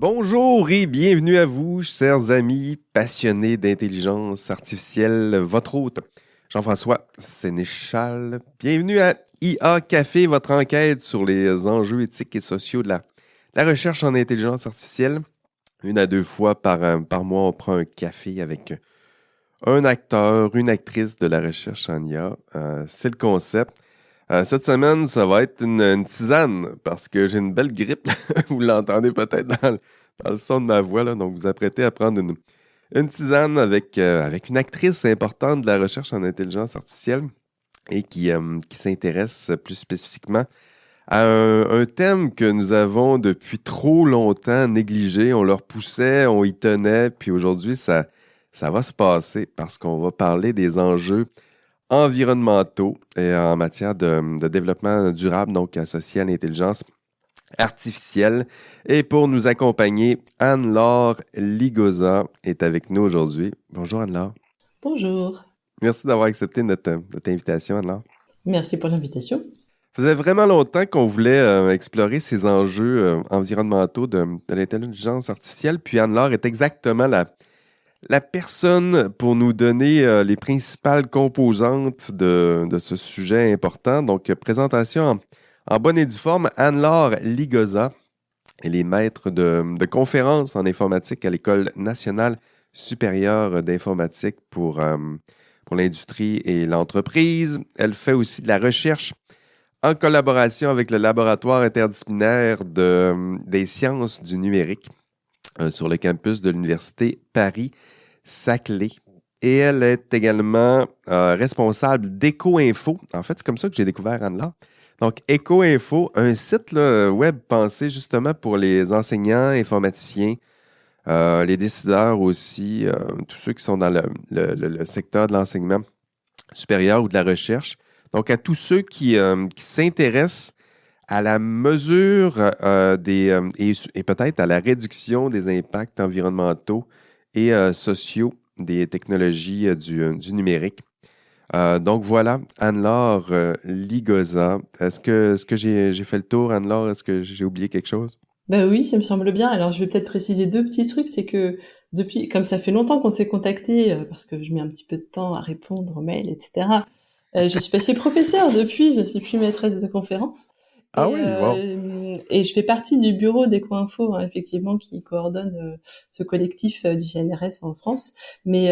Bonjour et bienvenue à vous, chers amis passionnés d'intelligence artificielle. Votre hôte, Jean-François Sénéchal. Bienvenue à IA Café, votre enquête sur les enjeux éthiques et sociaux de la recherche en intelligence artificielle. Une à deux fois par mois, on prend un café avec un acteur, une actrice de la recherche en IA. C'est le concept. Cette semaine, ça va être une tisane parce que j'ai une belle grippe. Vous l'entendez peut-être dans le son de ma voix. Là. Donc, vous apprêtez à prendre une tisane avec une actrice importante de la recherche en intelligence artificielle et qui s'intéresse plus spécifiquement à un thème que nous avons depuis trop longtemps négligé. On le repoussait, on y tenait, puis aujourd'hui, ça va se passer parce qu'on va parler des enjeux environnementaux et en matière de développement durable, donc associé à l'intelligence artificielle. Et pour nous accompagner, Anne-Laure Ligoza est avec nous aujourd'hui. Bonjour Anne-Laure. Bonjour, Merci d'avoir accepté notre invitation, Anne-Laure. merci pour l'invitation. Ça faisait vraiment longtemps qu'on voulait explorer ces enjeux environnementaux de l'intelligence artificielle, puis Anne-Laure est exactement la personne pour nous donner les principales composantes de ce sujet important. Donc, présentation en bonne et due forme, Anne-Laure Ligoza. Elle est maître de conférences en informatique à l'École nationale supérieure d'informatique pour l'industrie et l'entreprise. Elle fait aussi de la recherche en collaboration avec le laboratoire interdisciplinaire des sciences du numérique sur le campus de l'Université Paris-Saclay. Et elle est également responsable d'EcoInfo. En fait, c'est comme ça que j'ai découvert Anne-Laure. Donc, EcoInfo, un site là, web pensé justement pour les enseignants, informaticiens, les décideurs aussi, tous ceux qui sont dans le secteur de l'enseignement supérieur ou de la recherche. Donc, à tous ceux qui s'intéressent à la mesure et peut-être à la réduction des impacts environnementaux et sociaux des technologies du numérique. Donc voilà, Anne-Laure Ligoza. Est-ce que j'ai fait le tour, Anne-Laure? Est-ce que j'ai oublié quelque chose? Bah oui, ça me semble bien. Alors je vais peut-être préciser deux petits trucs, c'est que depuis, comme ça fait longtemps qu'on s'est contacté, parce que je mets un petit peu de temps à répondre aux mails, etc. Je suis passée professeure depuis, je suis plus maîtresse de conférence. Ah oui, wow. Et je fais partie du bureau d'EcoInfo, hein, effectivement, qui coordonne ce collectif du CNRS en France. Mais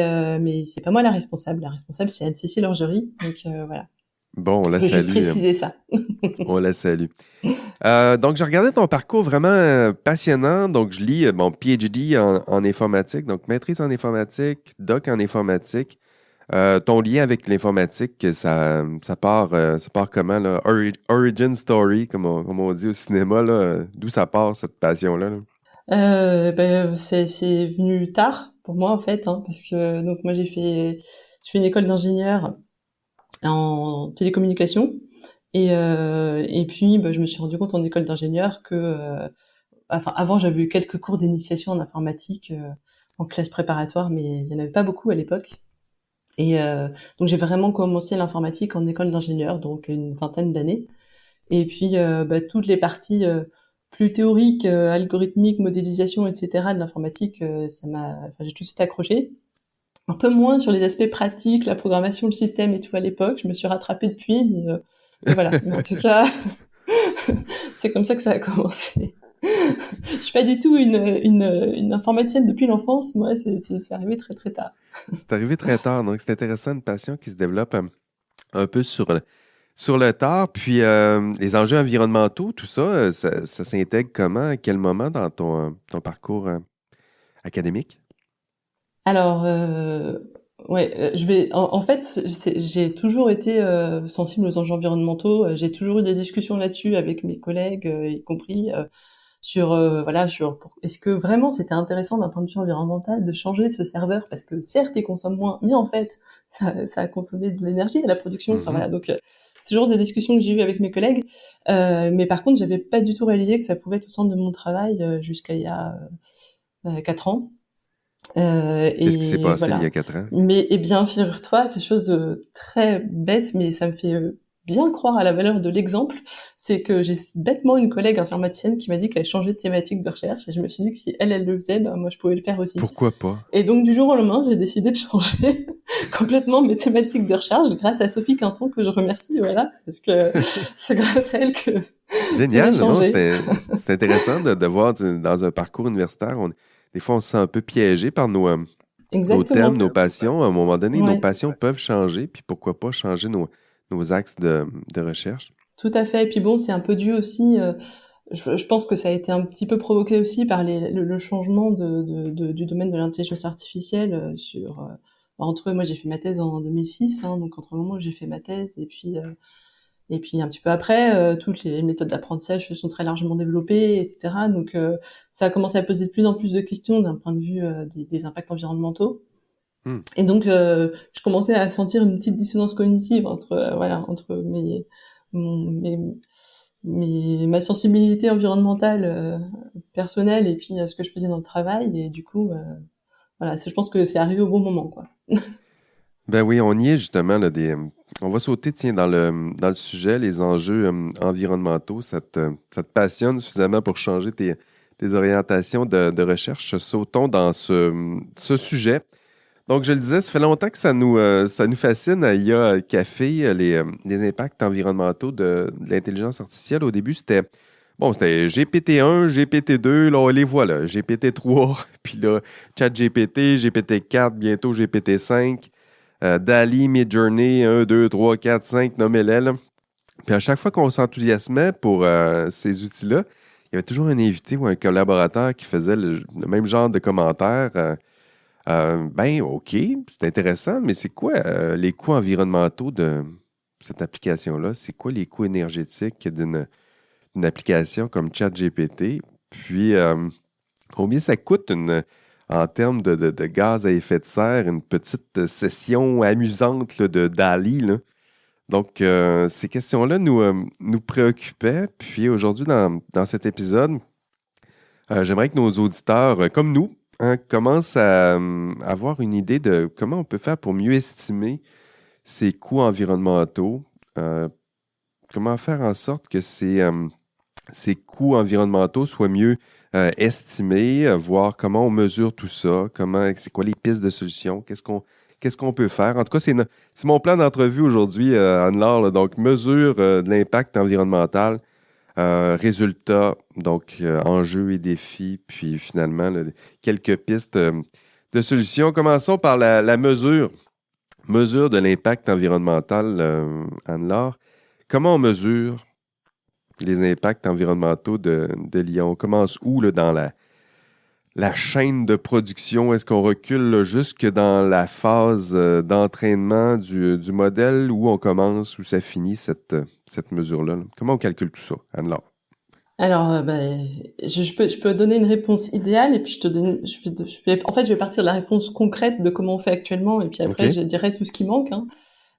c'est pas moi la responsable. La responsable, c'est Anne-Cécile Orgerie. Donc voilà, Bon, on je la voulais juste salue. préciser ça. On la salue. Donc, j'ai regardé ton parcours vraiment passionnant. Donc, je lis mon PhD en informatique, donc maîtrise en informatique, doc en informatique. Ton lien avec l'informatique, ça part comment, là? Origin story, comme on dit au cinéma, là. D'où ça part, cette passion-là, là? C'est venu tard pour moi en fait, hein, parce que donc moi je fais une école d'ingénieur en télécommunication et puis je me suis rendu compte en école d'ingénieur que enfin avant j'avais eu quelques cours d'initiation en informatique en classe préparatoire, mais il y en avait pas beaucoup à l'époque. Donc j'ai vraiment commencé l'informatique en école d'ingénieur, donc une vingtaine d'années. Et puis toutes les parties plus théoriques, algorithmiques, modélisation, etc. de l'informatique, enfin, j'ai tout de suite accroché. Un peu moins sur les aspects pratiques, la programmation, le système et tout à l'époque. Je me suis rattrapée depuis, mais voilà. Mais en tout cas, c'est comme ça que ça a commencé. Je suis pas du tout une informaticienne depuis l'enfance. Moi, c'est arrivé très très tard. C'est arrivé très tard, donc c'est intéressant, une passion qui se développe un peu sur le tard. Puis les enjeux environnementaux, tout ça, ça s'intègre comment, à quel moment dans ton parcours académique? Alors, ouais, en fait, j'ai toujours été sensible aux enjeux environnementaux. J'ai toujours eu des discussions là-dessus avec mes collègues, y compris sur voilà, est-ce que vraiment c'était intéressant d'un point de vue environnemental de changer ce serveur parce que certes il consomme moins, mais en fait ça a consommé de l'énergie à la production. Enfin Mhm. voilà, donc c'est toujours des discussions que j'ai eues avec mes collègues. Mais par contre, j'avais pas du tout réalisé que ça pouvait être au centre de mon travail jusqu'à il y a 4 ans. Qu'est-ce qui s'est Et passé il y voilà. a 4 ans? Mais eh bien, figure-toi, quelque chose de très bête, mais ça me fait bien croire à la valeur de l'exemple, c'est que j'ai bêtement une collègue informaticienne qui m'a dit qu'elle changeait de thématique de recherche et je me suis dit que si elle le faisait, ben moi je pouvais le faire aussi. Pourquoi pas? Et donc du jour au lendemain, j'ai décidé de changer complètement mes thématiques de recherche grâce à Sophie Quinton que je remercie, voilà, parce que c'est grâce à elle que j'ai Génial, non? changé. C'est intéressant de voir dans un parcours universitaire, des fois on se sent un peu piégé par nos thèmes, Exactement. nos passions. À un moment donné, nos Ouais. passions peuvent changer, puis pourquoi pas changer nos axes de recherche. Tout à fait. Et puis bon, c'est un peu dû aussi. Je pense que ça a été un petit peu provoqué aussi par le changement du domaine de l'intelligence artificielle entre moi j'ai fait ma thèse en 2006, hein, donc entre le moment où j'ai fait ma thèse et puis un petit peu après, toutes les méthodes d'apprentissage se sont très largement développées, etc. Donc ça a commencé à poser de plus en plus de questions d'un point de vue des impacts environnementaux. Hmm. Et donc je commençais à sentir une petite dissonance cognitive entre voilà entre mon- mes ma sensibilité environnementale personnelle et puis ce que je faisais dans le travail et du coup voilà, je pense que c'est arrivé au bon moment quoi. Ben oui, on y est justement. On va sauter, tiens, dans le sujet, les enjeux environnementaux. Ça te passionne suffisamment pour changer tes orientations de recherche. Sautons dans ce sujet. Donc, je le disais, ça fait longtemps que ça nous fascine à IA Café, les impacts environnementaux de l'intelligence artificielle. Au début, c'était GPT-1, GPT-2, là, on les voit là, GPT-3, puis là, ChatGPT, GPT-4, bientôt GPT-5, DALL-E, Midjourney, 1, 2, 3, 4, 5, nommez-les, là. Puis à chaque fois qu'on s'enthousiasmait pour ces outils-là, il y avait toujours un invité ou un collaborateur qui faisait le même genre de commentaires. Ben, OK, c'est intéressant, mais c'est quoi les coûts environnementaux de cette application-là? C'est quoi les coûts énergétiques d'une application comme ChatGPT? Puis, combien ça coûte en termes de gaz à effet de serre, une petite session amusante là, de DALL-E, là? Donc, ces questions-là nous préoccupaient. Puis aujourd'hui, dans cet épisode, j'aimerais que nos auditeurs, comme nous, hein, commencent à avoir une idée de comment on peut faire pour mieux estimer ces coûts environnementaux, euh, comment faire en sorte que ces coûts environnementaux soient mieux estimés, voir comment on mesure tout ça, c'est quoi les pistes de solutions, qu'est-ce qu'on peut faire. En tout cas, c'est mon plan d'entrevue aujourd'hui, Anne-Laure, là. Donc, mesure de l'impact environnemental, résultats, donc enjeux et défis, puis finalement, là, quelques pistes de solutions. Commençons par la mesure de l'impact environnemental, Anne-Laure. Comment on mesure les impacts environnementaux de l'IA? On commence où là, dans la chaîne de production? Est-ce qu'on recule là, jusque dans la phase d'entraînement du modèle où on commence, où ça finit cette mesure-là, là? Comment on calcule tout ça, Anne-Laure? Alors je peux donner une réponse idéale et puis je vais partir de la réponse concrète de comment on fait actuellement et puis après OK? je dirai tout ce qui manque, hein.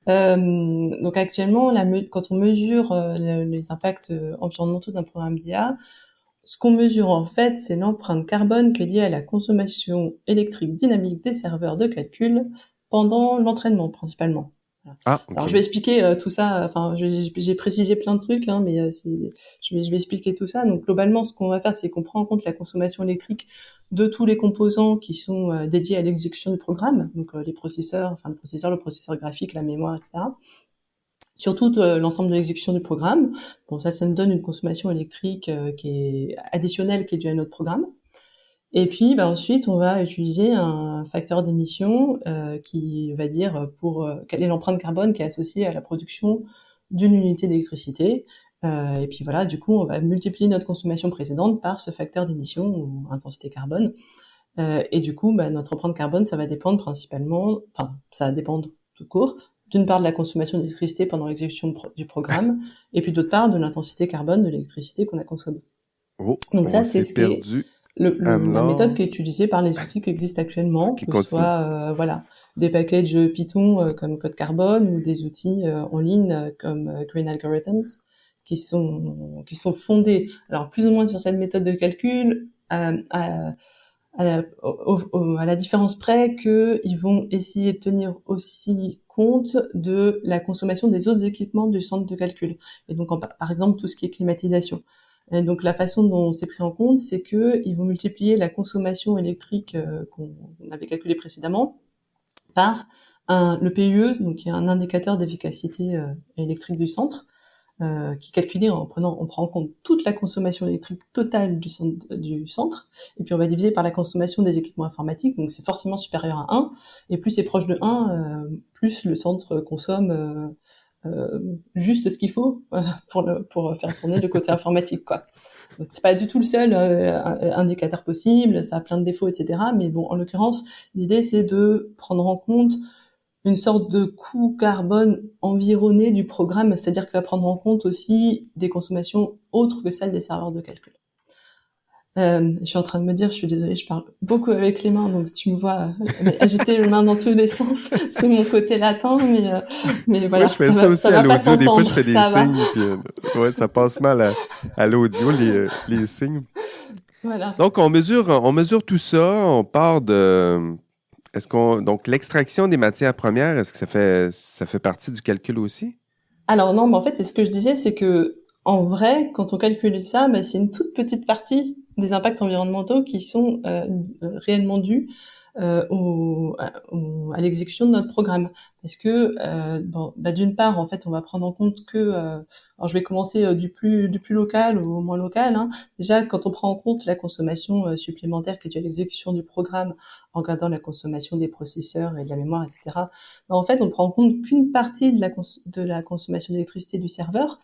Donc actuellement quand on mesure les impacts environnementaux d'un programme d'IA, ce qu'on mesure en fait, c'est l'empreinte carbone qui est liée à la consommation électrique dynamique des serveurs de calcul pendant l'entraînement principalement. Voilà. Ah, Alors je OK. vais expliquer tout ça. Enfin, j'ai précisé plein de trucs, hein, mais je vais expliquer tout ça. Donc globalement, ce qu'on va faire, c'est qu'on prend en compte la consommation électrique de tous les composants qui sont dédiés à l'exécution du programme, donc les processeurs, enfin le processeur graphique, la mémoire, etc. Surtout l'ensemble de l'exécution du programme. Bon, ça nous donne une consommation électrique qui est additionnelle, qui est due à notre programme. Et puis, ensuite, on va utiliser un facteur d'émission qui va dire quelle est l'empreinte carbone qui est associée à la production d'une unité d'électricité. Et puis voilà, du coup, on va multiplier notre consommation précédente par ce facteur d'émission ou intensité carbone. Et du coup, notre empreinte carbone, ça va dépendre principalement, enfin, ça va dépendre tout court, d'une part de la consommation d'électricité pendant l'exécution du programme, et puis d'autre part de l'intensité carbone de l'électricité qu'on a consommée. Oh, Donc ça, on c'est s'est ce qui est perdu. la méthode qui Anne-Laure. est utilisée par les outils qui existent actuellement, OK, que ce continue. soit voilà, des packages Python comme Code Carbone ou des outils en ligne comme Green Algorithms qui sont fondés alors plus ou moins sur cette méthode de calcul à la différence près que ils vont essayer de tenir aussi compte de la consommation des autres équipements du centre de calcul. Et donc, par exemple, tout ce qui est climatisation. Et donc, la façon dont c'est pris en compte, c'est que ils vont multiplier la consommation électrique qu'on avait calculée précédemment par le PUE, donc qui est un indicateur d'efficacité électrique du centre, qui est calculé on prend en compte toute la consommation électrique totale du centre, et puis on va diviser par la consommation des équipements informatiques, donc c'est forcément supérieur à 1, et plus c'est proche de 1, plus le centre consomme juste ce qu'il faut pour faire tourner le côté informatique, quoi. Donc c'est pas du tout le seul indicateur possible, ça a plein de défauts, etc. Mais bon, en l'occurrence, l'idée c'est de prendre en compte une sorte de coût carbone environné du programme, c'est-à-dire qu'il va prendre en compte aussi des consommations autres que celles des serveurs de calcul. Je suis en train de me dire, je suis désolée, je parle beaucoup avec les mains, donc tu me vois agiter les mains dans tous les sens, c'est mon côté latin, mais Moi, voilà, je fais ça aussi ça à va pas l'audio. Des fois, je s'entendre, fais des ça va. signes, puis ouais, ça passe mal à l'audio, les signes. Voilà. Donc, on mesure tout ça. On part de. Donc, l'extraction des matières premières, est-ce que ça fait partie du calcul aussi? Alors non, mais en fait, c'est ce que je disais, c'est que en vrai, quand on calcule ça, bah, c'est une toute petite partie des impacts environnementaux qui sont réellement dus à l'exécution de notre programme. Parce que bon, bah, d'une part, en fait, on va prendre en compte que, alors je vais commencer du plus local au moins local, hein. Déjà, quand on prend en compte la consommation supplémentaire qui est due à l'exécution du programme, en regardant la consommation des processeurs et de la mémoire, etc. Bah, en fait, on prend en compte qu'une partie de la consommation d'électricité du serveur,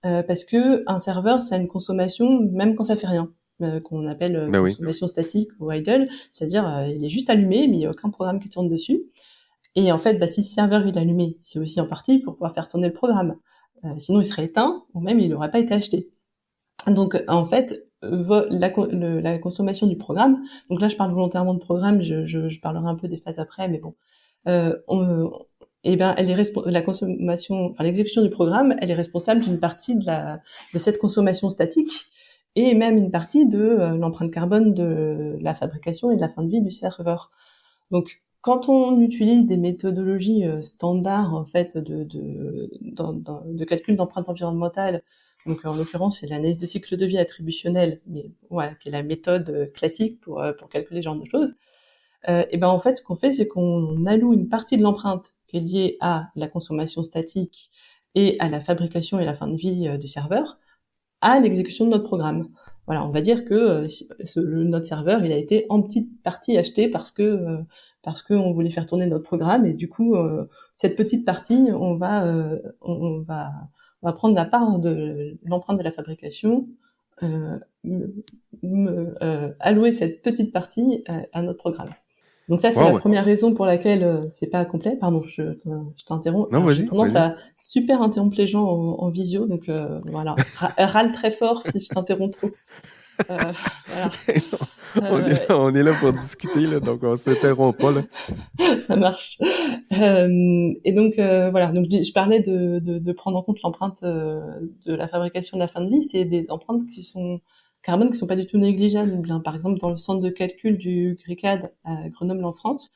parce que un serveur, ça a une consommation même quand ça fait rien, qu'on appelle Ben oui. consommation statique ou idle, c'est-à-dire il est juste allumé, mais il n'y a aucun programme qui tourne dessus. Et en fait, bah, si ce serveur il est allumé, c'est aussi en partie pour pouvoir faire tourner le programme. Sinon, il serait éteint ou même il n'aurait pas été acheté. Donc, en fait, la consommation du programme. Donc là, je parle volontairement de programme. Je parlerai un peu des phases après, mais bon. Et ben, la consommation, enfin l'exécution du programme, elle est responsable d'une partie de cette consommation statique et même une partie de l'empreinte carbone de la fabrication et de la fin de vie du serveur. Donc, quand on utilise des méthodologies standards en fait de calcul d'empreinte environnementale, donc en l'occurrence c'est l'analyse de cycle de vie attributionnelle, mais voilà, qui est la méthode classique pour calculer ce genre de choses. Et ben en fait, ce qu'on fait, c'est qu'on alloue une partie de l'empreinte qui est liée à la consommation statique et à la fabrication et la fin de vie du serveur à l'exécution de notre programme. Voilà, on va dire que notre serveur, il a été en petite partie acheté parce que on voulait faire tourner notre programme et du coup cette petite partie, on va prendre la part de l'empreinte de la fabrication, allouer cette petite partie à notre programme. Donc ça, c'est la Wow. première raison pour laquelle c'est pas complet. Pardon, je t'interromps. Non, Alors j'ai vas-y, tendance vas-y. à super interrompre les gens en visio, donc voilà, râle très fort si je t'interromps trop. Voilà. On est Euh, là, on est là pour discuter, là, donc on s'interrompt pas, là. Ça marche. Et donc voilà, donc je parlais de prendre en compte l'empreinte de la fabrication de la fin de vie. C'est des empreintes qui sont carbone qui sont pas du tout négligeables. Bien, par exemple, dans le centre de calcul du GRICAD à Grenoble en France,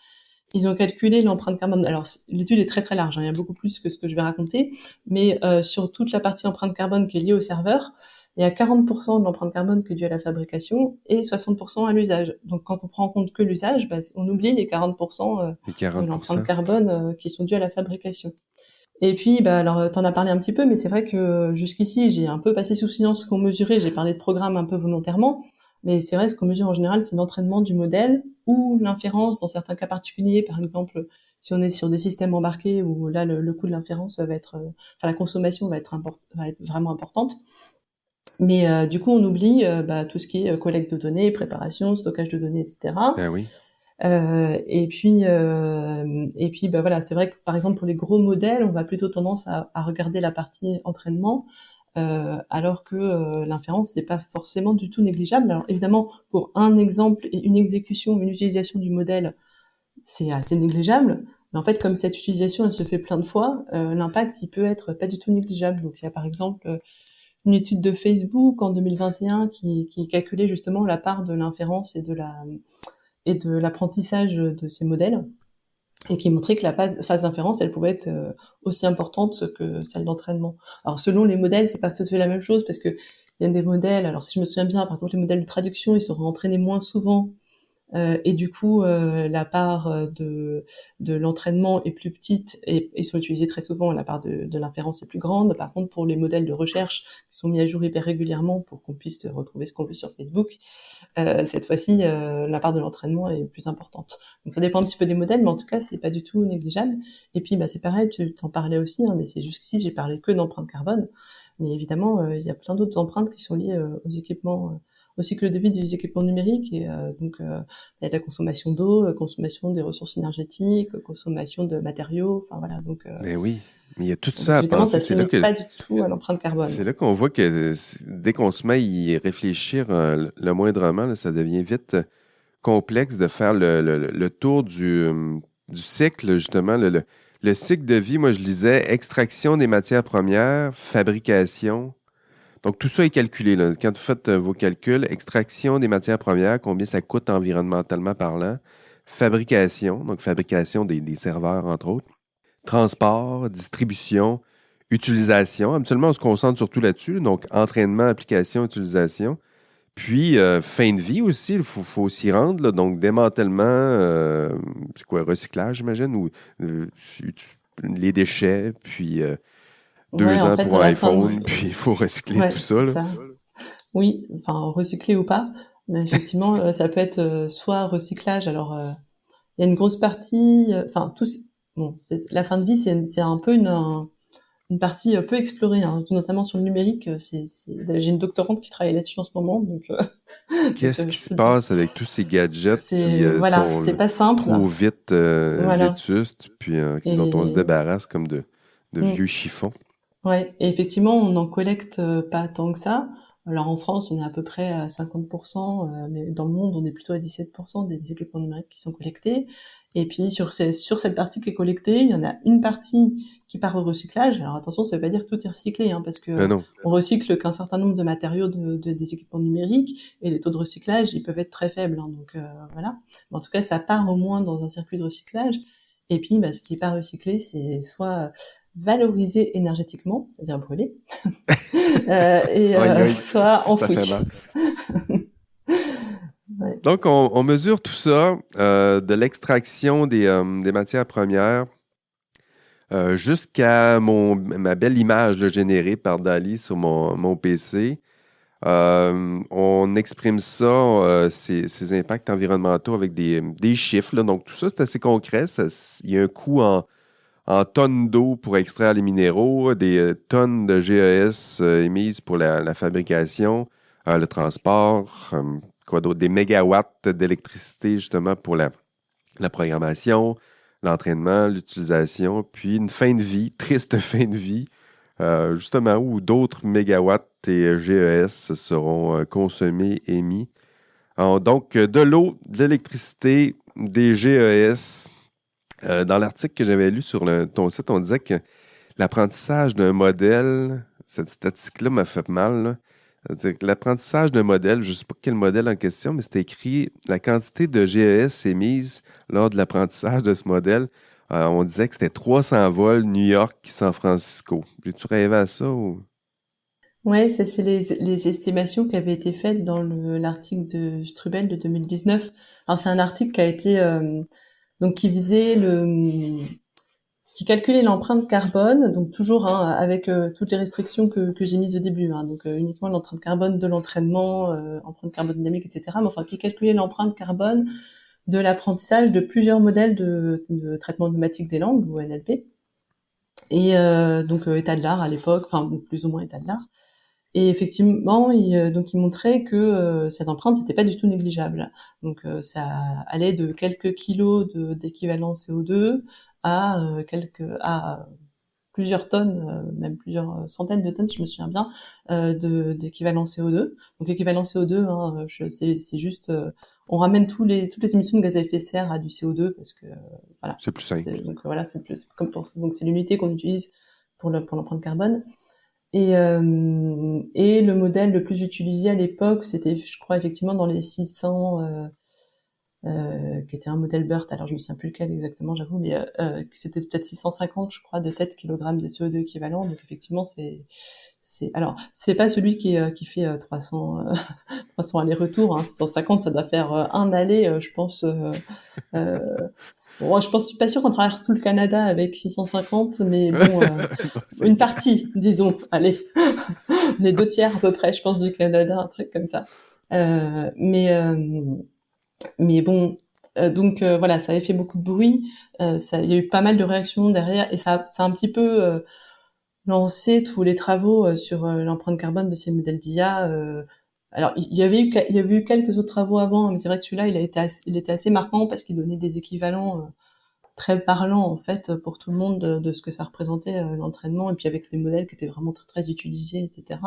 ils ont calculé l'empreinte carbone. Alors l'étude est très très large, hein, il y a beaucoup plus que ce que je vais raconter, mais sur toute la partie empreinte carbone qui est liée au serveur, il y a 40% de l'empreinte carbone qui est due à la fabrication et 60% à l'usage. Donc quand on prend en compte que l'usage, bah, on oublie les 40% Les de l'empreinte 40%. carbone qui sont dues à la fabrication. Et puis, bah alors, t'en as parlé un petit peu, mais c'est vrai que jusqu'ici, j'ai un peu passé sous silence ce qu'on mesurait. J'ai parlé de programme un peu volontairement, mais c'est vrai, ce qu'on mesure en général, c'est l'entraînement du modèle ou l'inférence dans certains cas particuliers. Par exemple, si on est sur des systèmes embarqués où là, le coût de l'inférence va être, enfin, la consommation va être vraiment importante. Mais du coup, on oublie bah, tout ce qui est collecte de données, préparation, stockage de données, etc. Ben oui. Et puis, bah voilà, c'est vrai que par exemple pour les gros modèles, on va plutôt tendance à regarder la partie entraînement, alors que l'inférence c'est pas forcément du tout négligeable. Alors évidemment, pour un exemple et une exécution, une utilisation du modèle, c'est assez négligeable. Mais en fait, comme cette utilisation elle se fait plein de fois, l'impact il peut être pas du tout négligeable. Donc il y a par exemple une étude de Facebook en 2021 qui calculait justement la part de l'inférence et et de l'apprentissage de ces modèles, et qui montrait que la phase d'inférence, elle pouvait être aussi importante que celle d'entraînement. Alors selon les modèles, c'est pas tout à fait la même chose, parce que il y a des modèles, alors si je me souviens bien, par exemple les modèles de traduction, ils seront entraînés moins souvent, et du coup la part de l'entraînement est plus petite, et sont utilisés très souvent, et la part de l'inférence est plus grande. Par contre, pour les modèles de recherche qui sont mis à jour hyper régulièrement pour qu'on puisse retrouver ce qu'on veut sur Facebook, cette fois-ci la part de l'entraînement est plus importante. Donc ça dépend un petit peu des modèles, mais en tout cas c'est pas du tout négligeable. Et puis c'est pareil, tu t'en parlais aussi, mais c'est jusqu'ici j'ai parlé que d'empreinte carbone, mais évidemment il y a plein d'autres empreintes qui sont liées aux équipements, au cycle de vie des équipements numériques. Et donc il y a de la consommation d'eau, consommation des ressources énergétiques, consommation de matériaux, enfin voilà. Mais oui, mais il y a tout Donc ça à évidemment penser. ça se limite pas du tout à l'empreinte carbone. C'est là qu'on voit que dès qu'on se met à y réfléchir le moindrement, là, ça devient vite complexe de faire le tour du cycle, justement. Le cycle de vie, moi, je lisais extraction des matières premières, fabrication. Donc, tout ça est calculé, là. Quand vous faites vos calculs, extraction des matières premières, combien ça coûte environnementalement parlant, fabrication, donc fabrication des serveurs, entre autres, transport, distribution, utilisation. Habituellement, on se concentre surtout là-dessus, donc entraînement, application, utilisation. Puis, fin de vie aussi, il faut s'y rendre, là. Donc, démantèlement, c'est quoi, recyclage, j'imagine, ou euh, les déchets, puis Ouais, deux en ans fait, pour à un la fin de... iPhone, puis il faut recycler Ouais, tout ça, c'est là. ça. Oui, enfin recycler ou pas, mais effectivement, ça peut être soit recyclage. Alors, il y a une grosse partie, enfin bon, la fin de vie, c'est un peu une partie peu explorée, hein, notamment sur le numérique. J'ai une doctorante qui travaille là-dessus en ce moment, donc, Qu'est-ce qui je se peux dire, passe avec tous ces gadgets qui voilà, sont c'est pas simple, trop vite voilà. vétustes, puis dont on se Et débarrasse comme de vieux mm. chiffons? Ouais, et effectivement, on n'en collecte pas tant que ça. Alors en France, on est à peu près à 50%, mais dans le monde, on est plutôt à 17% des équipements numériques qui sont collectés. Et puis sur cette partie qui est collectée, il y en a une partie qui part au recyclage. Alors attention, ça veut pas dire que tout est recyclé, hein, parce que Ben non. on recycle qu'un certain nombre de matériaux des équipements numériques, et les taux de recyclage, ils peuvent être très faibles, hein, donc voilà. Mais en tout cas, ça part au moins dans un circuit de recyclage. Et puis, ce qui est pas recyclé, c'est soit valorisé énergétiquement, c'est-à-dire brûlé, et Aïe, aïe, soit ça fait enfoui. mal. Ouais. Donc, on mesure tout ça, de l'extraction des matières premières jusqu'à ma belle image là, générée par Dali sur mon PC. On exprime ça, ces impacts environnementaux avec des chiffres, là. Donc, tout ça, c'est assez concret. Il y a un coût en tonnes d'eau pour extraire les minéraux, des tonnes de GES émises pour la fabrication, le transport, quoi d'autre, des mégawatts d'électricité justement pour la programmation, l'entraînement, l'utilisation, puis une fin de vie, triste fin de vie, justement où d'autres mégawatts et GES seront consommés, émis. Alors, donc, de l'eau, de l'électricité, des GES. Dans l'article que j'avais lu sur ton site, on disait que l'apprentissage d'un modèle, cette statistique-là m'a fait mal, là. C'est-à-dire que l'apprentissage d'un modèle, je ne sais pas quel modèle en question, mais c'était écrit la quantité de GES émise lors de l'apprentissage de ce modèle. On disait que c'était 300 vols New York-San Francisco. J'ai-tu rêvé à ça ou? Ouais, ça c'est les estimations qui avaient été faites dans l'article de Strubel de 2019. Alors c'est un article qui a été donc qui visait qui calculait l'empreinte carbone, donc toujours avec toutes les restrictions que j'ai mises au début, hein, donc uniquement l'empreinte carbone de l'entraînement, empreinte carbone dynamique, etc. Mais enfin qui calculait l'empreinte carbone de l'apprentissage de plusieurs modèles de traitement automatique des langues, ou NLP, et donc état de l'art à l'époque, enfin plus ou moins état de l'art. Et effectivement, il montrait que cette empreinte n'était pas du tout négligeable. Donc ça allait de quelques kilos d'équivalent CO2 à plusieurs tonnes, même plusieurs centaines de tonnes, si je me souviens bien, d'équivalent CO2. Donc équivalent CO2, hein, c'est juste, on ramène toutes les émissions de gaz à effet de serre à du CO2, parce que voilà. C'est plus simple. Donc voilà, donc c'est l'unité qu'on utilise pour l'empreinte carbone. Et le modèle le plus utilisé à l'époque, c'était, je crois, effectivement dans les 600 qui était un modèle BERT. Alors je me souviens plus lequel exactement, j'avoue, mais c'était peut-être 650, je crois, de tête kilogrammes de CO2 équivalent. Donc effectivement, alors c'est pas celui qui fait 300 allers-retours. 650, ça doit faire un aller, je pense. Bon, je suis pas sûre qu'on traverse tout le Canada avec 650, mais bon, Bon, c'est une bien. partie, disons. Allez, les 2 tiers à peu près, je pense, du Canada, un truc comme ça. Euh, mais euh, mais bon, donc voilà, ça avait fait beaucoup de bruit. Il y a eu pas mal de réactions derrière, et ça a un petit peu lancé tous les travaux sur l'empreinte carbone de ces modèles d'IA. Alors, il y avait eu quelques autres travaux avant, mais c'est vrai que celui-là, il était assez marquant parce qu'il donnait des équivalents très parlants en fait pour tout le monde de ce que ça représentait l'entraînement, et puis avec les modèles qui étaient vraiment très très utilisés, etc.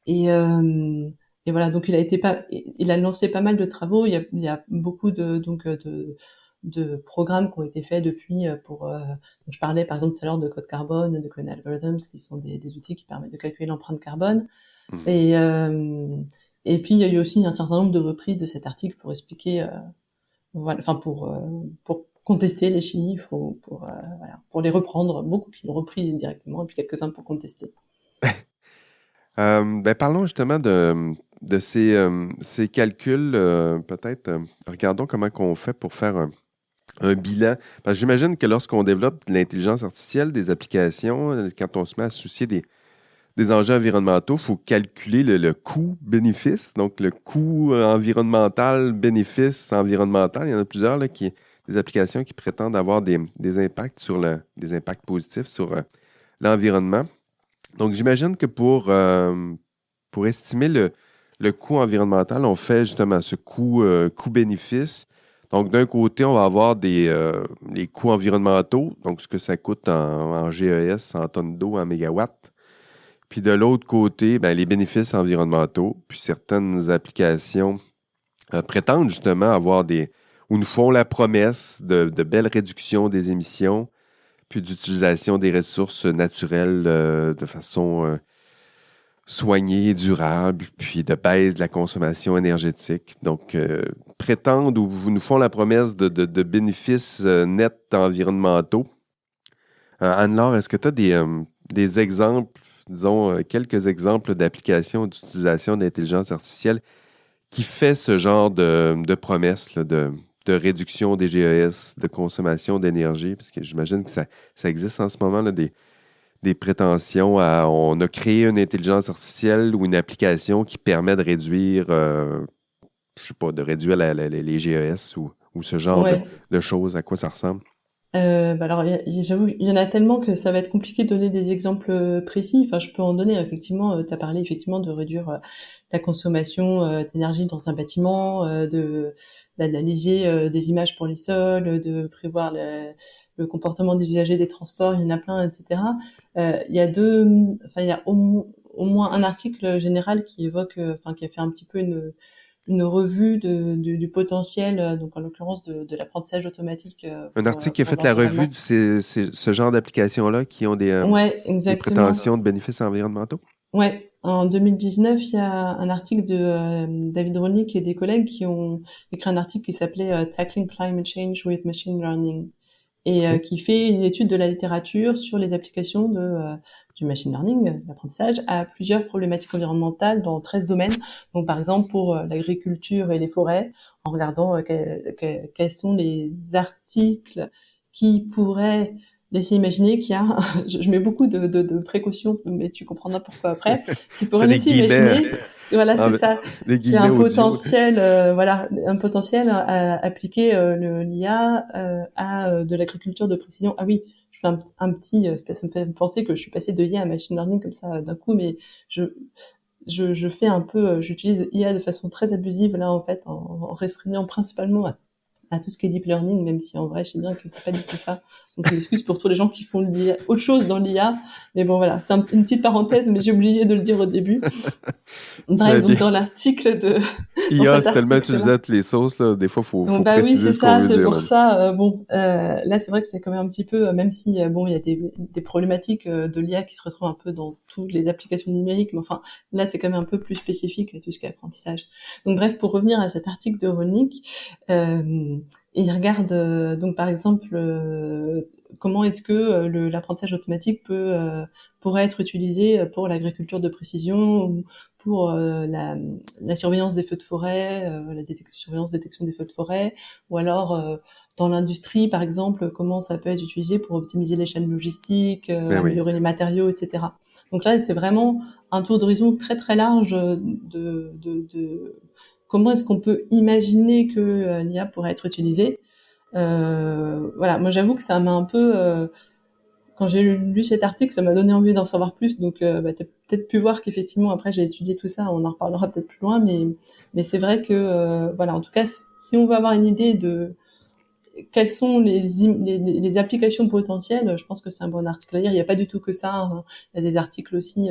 Et, euh, et voilà, donc il a lancé pas mal de travaux. Il y a beaucoup de programmes qui ont été faits depuis je parlais par exemple tout à l'heure de Code Carbone, de Clone Algorithms, qui sont des outils qui permettent de calculer l'empreinte carbone. Mhm. Et, euh, et puis il y a eu aussi un certain nombre de reprises de cet article pour expliquer, voilà, enfin pour contester les chiffres, ou voilà, pour les reprendre, beaucoup qui l'ont repris directement, et puis quelques-uns pour contester. Ben, parlons justement de ces calculs. Peut-être, regardons comment qu'on fait pour faire un bilan. Parce que j'imagine que lorsqu'on développe de l'intelligence artificielle, des applications, quand on se met à se soucier des enjeux environnementaux, il faut calculer le coût-bénéfice. Donc, le coût environnemental, bénéfice environnemental. Il y en a plusieurs là, des applications qui prétendent avoir des impacts des impacts positifs sur l'environnement. Donc, j'imagine que pour estimer le coût environnemental, on fait justement ce coût-bénéfice. Donc, d'un côté, on va avoir les coûts environnementaux, donc ce que ça coûte en GES, en tonnes d'eau, en mégawatts. Puis de l'autre côté, ben, les bénéfices environnementaux. Puis certaines applications prétendent justement avoir ou nous font la promesse de belles réductions des émissions, puis d'utilisation des ressources naturelles de façon soignée, durable, puis de baisse de la consommation énergétique. Donc, prétendent ou nous font la promesse de bénéfices nets environnementaux. Anne-Laure, est-ce que tu as des exemples, disons, quelques exemples d'applications d'utilisation d'intelligence artificielle qui fait ce genre de promesses là, de réduction des GES, de consommation d'énergie? Parce que j'imagine que ça existe en ce moment, là, des prétentions à on a créé une intelligence artificielle ou une application qui permet de réduire, je sais pas, de réduire les GES ou ce genre Ouais. de choses, à quoi ça ressemble? Bah alors, j'avoue, il y en a tellement que ça va être compliqué de donner des exemples précis. Enfin, je peux en donner, effectivement. Tu as parlé effectivement de réduire la consommation d'énergie dans un bâtiment, d'analyser des images pour les sols, de prévoir le comportement des usagers des transports. Il y en a plein, etc. Il y a enfin, il y a au moins un article général qui évoque, enfin, qui a fait un petit peu une revue du potentiel, donc en l'occurrence de l'apprentissage automatique Un article qui a pour fait la revue l'environnement. de ce genre d'applications-là qui ont Ouais, des exactement. prétentions de bénéfices environnementaux? Ouais, en 2019, il y a un article de David Ronick et des collègues qui ont écrit un article qui s'appelait Tackling Climate Change with Machine Learning, et OK. qui fait une étude de la littérature sur les applications du machine learning, l'apprentissage, à plusieurs problématiques environnementales dans 13 domaines. Donc, par exemple, pour l'agriculture et les forêts, en regardant quels sont les articles qui pourraient laisser imaginer qu'il y a, je mets beaucoup de précautions, mais tu comprendras pourquoi après, qui Je pourraient fais des laisser guillemets, imaginer, voilà, c'est en- ça, des qu'il y a guillemets audio. voilà, un potentiel à appliquer l'IA à de l'agriculture de précision. Ah oui, je fais ça me fait penser que je suis passée de IA à machine learning comme ça d'un coup, mais je je fais un peu, j'utilise IA de façon très abusive là en fait, en restreignant principalement à tout ce qui est deep learning, même si en vrai, je sais bien que c'est pas du tout ça. Donc, je m'excuse pour tous les gens qui font autre chose dans l'IA. Mais bon, voilà, c'est une petite parenthèse, mais j'ai oublié de le dire au début. Tu Bref, m'as donc bien. dans l'article dans IA, cet c'est tellement utilisé article-là. à toutes les sauces, là. Des fois, faut Donc, bah oui, préciser c'est ce qu'on ça, veut c'est dire, pour là. ça. Là, c'est vrai que c'est quand même un petit peu, même si bon, il y a des problématiques de l'IA qui se retrouvent un peu dans toutes les applications numériques, mais enfin, là, c'est quand même un peu plus spécifique à tout ce qui est apprentissage. Donc, bref, pour revenir à cet article de Rolnick, il regarde donc par exemple comment est-ce que l'apprentissage automatique pourrait être utilisé pour l'agriculture de précision ou pour la surveillance des feux de forêt, surveillance détection des feux de forêt, ou alors dans l'industrie par exemple, comment ça peut être utilisé pour optimiser les chaînes logistiques, Ben oui. améliorer les matériaux, etc. Donc là, c'est vraiment un tour d'horizon très très large de comment est-ce qu'on peut imaginer que l'IA pourrait être utilisée. Voilà, moi j'avoue que ça m'a un peu quand j'ai lu cet article, ça m'a donné envie d'en savoir plus. Donc, t'as peut-être pu voir qu'effectivement, après, j'ai étudié tout ça. On en reparlera peut-être plus loin, mais c'est vrai que, voilà, en tout cas, si on veut avoir une idée de quelles sont les applications potentielles, je pense que c'est un bon article à lire. Il n'y a pas du tout que ça, hein. Il y a des articles aussi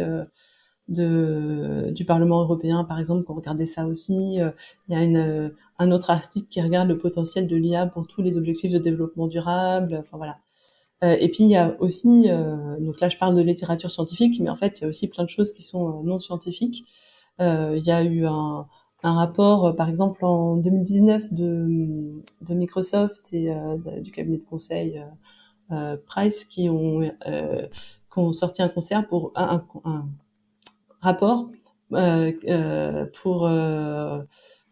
du Parlement européen, par exemple, qui ont regardé ça aussi. Il y a un autre article qui regarde le potentiel de l'IA pour tous les objectifs de développement durable. Enfin voilà. Et puis il y a aussi, donc là je parle de littérature scientifique, mais en fait il y a aussi plein de choses qui sont non scientifiques. Il y a eu un rapport, par exemple en 2019 de Microsoft et du cabinet de conseil Price qui ont sorti un concert pour un rapport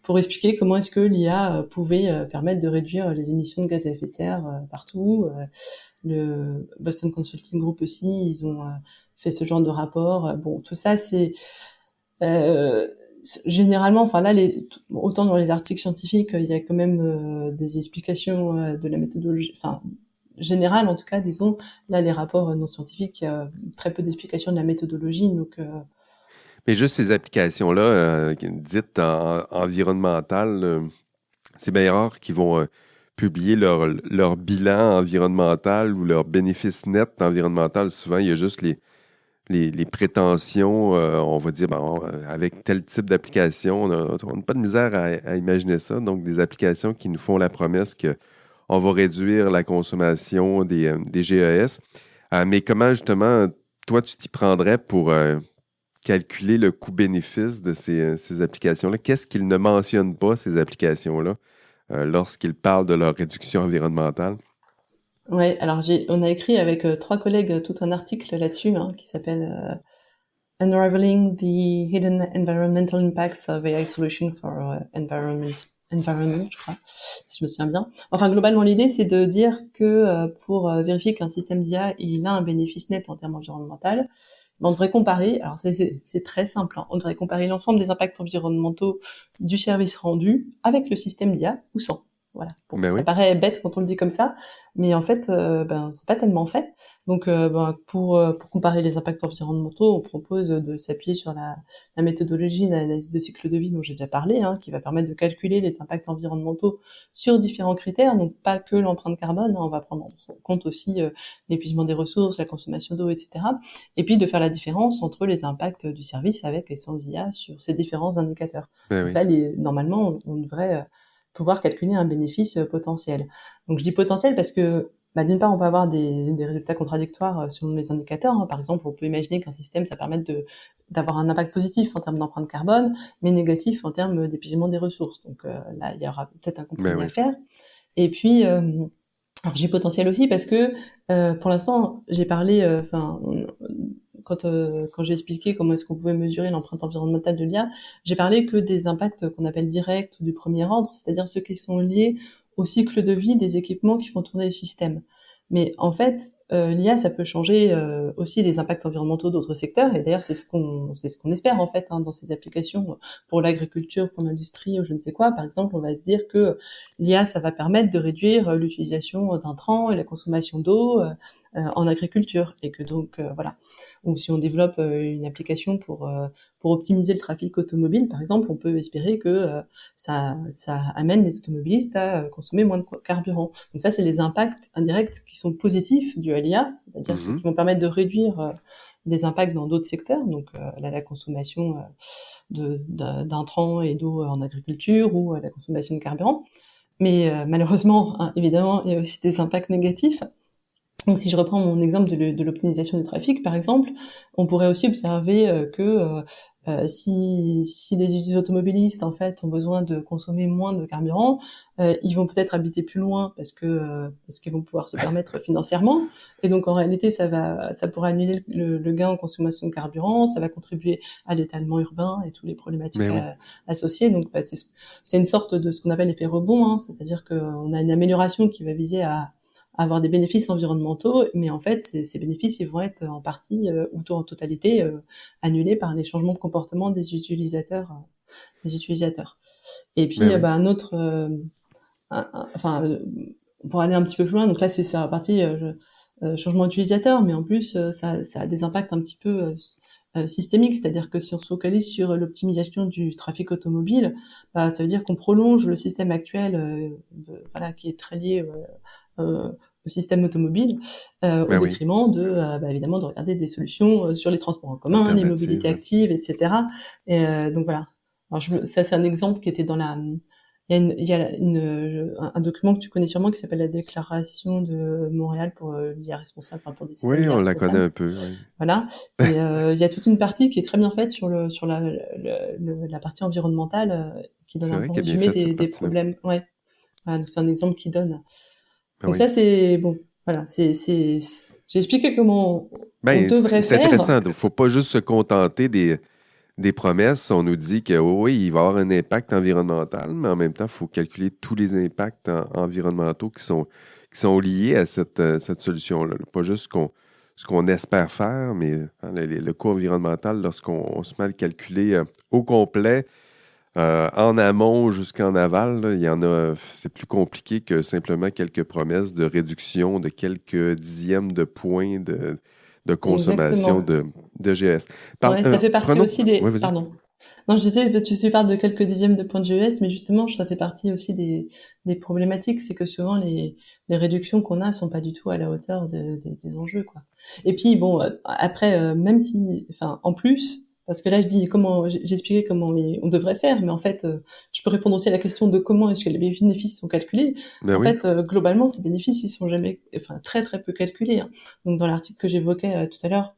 pour expliquer comment est-ce que l'IA pouvait permettre de réduire les émissions de gaz à effet de serre partout. Le Boston Consulting Group aussi, ils ont fait ce genre de rapport. Bon, tout ça, euh, généralement, enfin là, autant dans les articles scientifiques, il y a quand même des explications de la méthodologie, enfin générale en tout cas, disons. Là, les rapports non scientifiques, il y a très peu d'explications de la méthodologie, donc Mais juste ces applications-là, dites environnementales, c'est bien rare qu'ils vont publier leur bilan environnemental ou leur bénéfice net environnemental. Souvent, il y a juste les prétentions, on va dire, bon, avec tel type d'application, on n'a pas de misère à imaginer ça. Donc, des applications qui nous font la promesse qu'on va réduire la consommation des GES. Mais comment, justement, toi, tu t'y prendrais pour calculer le coût-bénéfice de ces applications-là? Qu'est-ce qu'ils ne mentionnent pas, ces applications-là, lorsqu'ils parlent de leur réduction environnementale? ouais. Alors on a écrit avec trois collègues tout un article là-dessus hein, qui s'appelle Unraveling the Hidden Environmental Impacts of AI Solution for Environment, je crois, si je me souviens bien. Enfin, globalement, l'idée, c'est de dire que pour vérifier qu'un système d'IA, il a un bénéfice net en termes environnementaux, on devrait comparer, alors c'est très simple, hein, on devrait comparer l'ensemble des impacts environnementaux du service rendu avec le système d'IA ou sans. Voilà. Bon, Ben ça oui. paraît bête quand on le dit comme ça, mais en fait, ben c'est pas tellement fait. Donc, ben, pour comparer les impacts environnementaux, on propose de s'appuyer sur la méthodologie d'analyse de cycle de vie dont j'ai déjà parlé, hein, qui va permettre de calculer les impacts environnementaux sur différents critères, donc pas que l'empreinte carbone, hein, on va prendre en compte aussi l'épuisement des ressources, la consommation d'eau, etc. Et puis de faire la différence entre les impacts du service avec et sans IA sur ces différents indicateurs. Ben Donc oui. là, normalement, on devrait pouvoir calculer un bénéfice potentiel. Donc je dis potentiel parce que bah, d'une part, on peut avoir des résultats contradictoires selon les indicateurs. Hein. Par exemple, on peut imaginer qu'un système, ça permette d'avoir un impact positif en termes d'empreinte carbone, mais négatif en termes d'épuisement des ressources. Donc là, il y aura peut-être un Ben compromis à oui. faire. Et puis, alors j'ai potentiel aussi parce que pour l'instant, j'ai parlé, quand j'ai expliqué comment est-ce qu'on pouvait mesurer l'empreinte environnementale de l'IA, j'ai parlé que des impacts qu'on appelle directs ou du premier ordre, c'est-à-dire ceux qui sont liés au cycle de vie des équipements qui font tourner le système. Mais en fait, l'IA, ça peut changer aussi les impacts environnementaux d'autres secteurs. Et d'ailleurs, c'est ce qu'on espère en fait dans ces applications pour l'agriculture, pour l'industrie ou je ne sais quoi. Par exemple, on va se dire que l'IA, ça va permettre de réduire l'utilisation d'intrants et la consommation d'eau en agriculture, et que donc voilà. Ou si on développe une application pour optimiser le trafic automobile, par exemple, on peut espérer que ça amène les automobilistes à consommer moins de carburant. Donc ça, c'est les impacts indirects qui sont positifs dus à l'IA, c'est-à-dire qui vont permettre de réduire des impacts dans d'autres secteurs, donc la consommation d'intrants et d'eau en agriculture ou la consommation de carburant. Mais malheureusement, évidemment, il y a aussi des impacts négatifs. Donc si je reprends mon exemple de l'optimisation du trafic, par exemple, on pourrait aussi observer que si les automobilistes en fait ont besoin de consommer moins de carburant, ils vont peut-être habiter plus loin parce qu'ils vont pouvoir se permettre financièrement, et donc en réalité ça pourrait annuler le gain en consommation de carburant, ça va contribuer à l'étalement urbain et toutes les problématiques associées. Donc c'est une sorte de ce qu'on appelle l'effet rebond, c'est-à-dire qu'on a une amélioration qui va viser à avoir des bénéfices environnementaux, mais en fait, ces bénéfices, ils vont être en partie ou en totalité annulés par les changements de comportement des utilisateurs. Et puis, un autre, pour aller un petit peu plus loin, donc là, c'est la partie changement utilisateur, mais en plus, ça a des impacts un petit peu systémiques, c'est-à-dire que si on se focalise sur l'optimisation du trafic automobile, ça veut dire qu'on prolonge le système actuel, qui est très lié au système automobile, au détriment de, évidemment, de regarder des solutions sur les transports en commun, les mobilités actives, etc. Et donc voilà. Alors ça, c'est un exemple qui était dans la. Il y a un document que tu connais sûrement qui s'appelle la Déclaration de Montréal pour l'IA responsable, pour des systèmes d'IA responsables. Oui, on la connaît un peu. Oui. Voilà. Et il y a toute une partie qui est très bien faite sur la partie environnementale, qui donne un bon résumé des problèmes. Ouais. Voilà, donc c'est un exemple qui donne. Donc ça, c'est bon. Voilà, j'ai expliqué comment on devrait faire. C'est intéressant. Il ne faut pas juste se contenter des promesses. On nous dit que oui, il va y avoir un impact environnemental, mais en même temps, il faut calculer tous les impacts environnementaux qui sont liés à cette solution-là. Pas juste ce qu'on espère faire, mais le coût environnemental, lorsqu'on se met à le calculer au complet, en amont jusqu'en aval, il y en a, c'est plus compliqué que simplement quelques promesses de réduction de quelques dixièmes de points de consommation de GES. Ça fait partie aussi des... Pardon. Non, je disais, tu parles de quelques dixièmes de points de GES, mais justement, ça fait partie aussi des problématiques. C'est que souvent, les réductions qu'on a sont pas du tout à la hauteur des enjeux, quoi. Et puis, bon, après, même si... en plus... Parce que là, j'expliquais comment on devrait faire, mais en fait, je peux répondre aussi à la question de comment est-ce que les bénéfices sont calculés. Fait, globalement, ces bénéfices, ils sont jamais, très très peu calculés. Donc, dans l'article que j'évoquais tout à l'heure,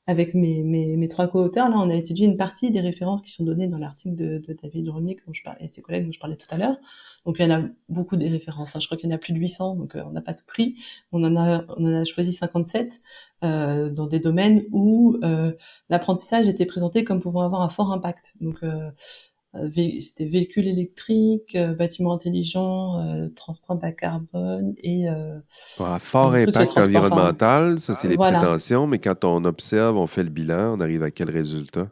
avec mes trois co-auteurs, là, on a étudié une partie des références qui sont données dans l'article de David Ronick et ses collègues dont je parlais tout à l'heure. Donc, il y en a beaucoup des références. Je crois qu'il y en a plus de 800, donc on n'a pas tout pris. On en a choisi 57 dans des domaines où l'apprentissage était présenté comme pouvant avoir un fort impact. Donc, c'était véhicules électriques, bâtiments intelligents, transport bas carbone et fort impact environnemental, ça c'est les prétentions, mais quand on observe, on fait le bilan, on arrive à quel résultat?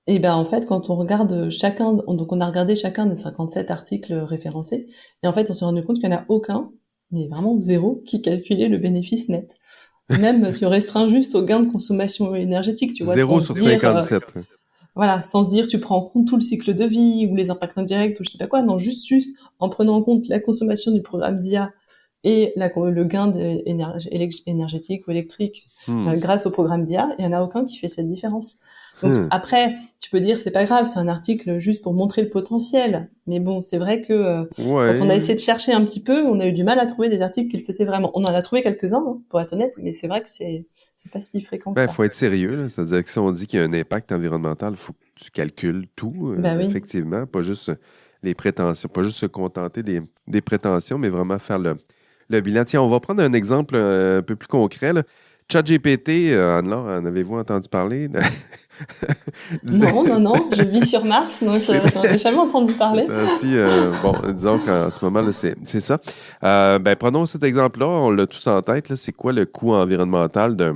Et en fait, quand on regarde donc on a regardé chacun des 57 articles référencés, et en fait on s'est rendu compte qu'il n'y en a aucun, mais vraiment zéro, qui calculait le bénéfice net. Même si on restreint juste au gain de consommation énergétique, tu vois. 0 sur 57. Voilà, sans se dire tu prends en compte tout le cycle de vie ou les impacts indirects ou je sais pas quoi. Non, juste en prenant en compte la consommation du programme d'IA et le gain énergétique ou électrique grâce au programme d'IA, il y en a aucun qui fait cette différence. Donc après, tu peux dire c'est pas grave, c'est un article juste pour montrer le potentiel. Mais bon, c'est vrai que quand on a essayé de chercher un petit peu, on a eu du mal à trouver des articles qui le faisaient vraiment. On en a trouvé quelques-uns, pour être honnête, mais c'est vrai que c'est pas si fréquent que ça. Il faut être sérieux, là. C'est-à-dire que si on dit qu'il y a un impact environnemental, il faut que tu calcules tout, oui. effectivement, pas juste les prétentions, pas juste se contenter des prétentions, mais vraiment faire le bilan. Tiens, on va prendre un exemple un peu plus concret, là. ChatGPT, Anne-Laure, en avez-vous entendu parler? Non, je vis sur Mars, donc j'en ai jamais entendu Ces parler. temps-ci, bon, disons qu'en ce moment, là, c'est ça. Ben, prenons cet exemple-là, on l'a tous en tête, là, c'est quoi le coût environnemental de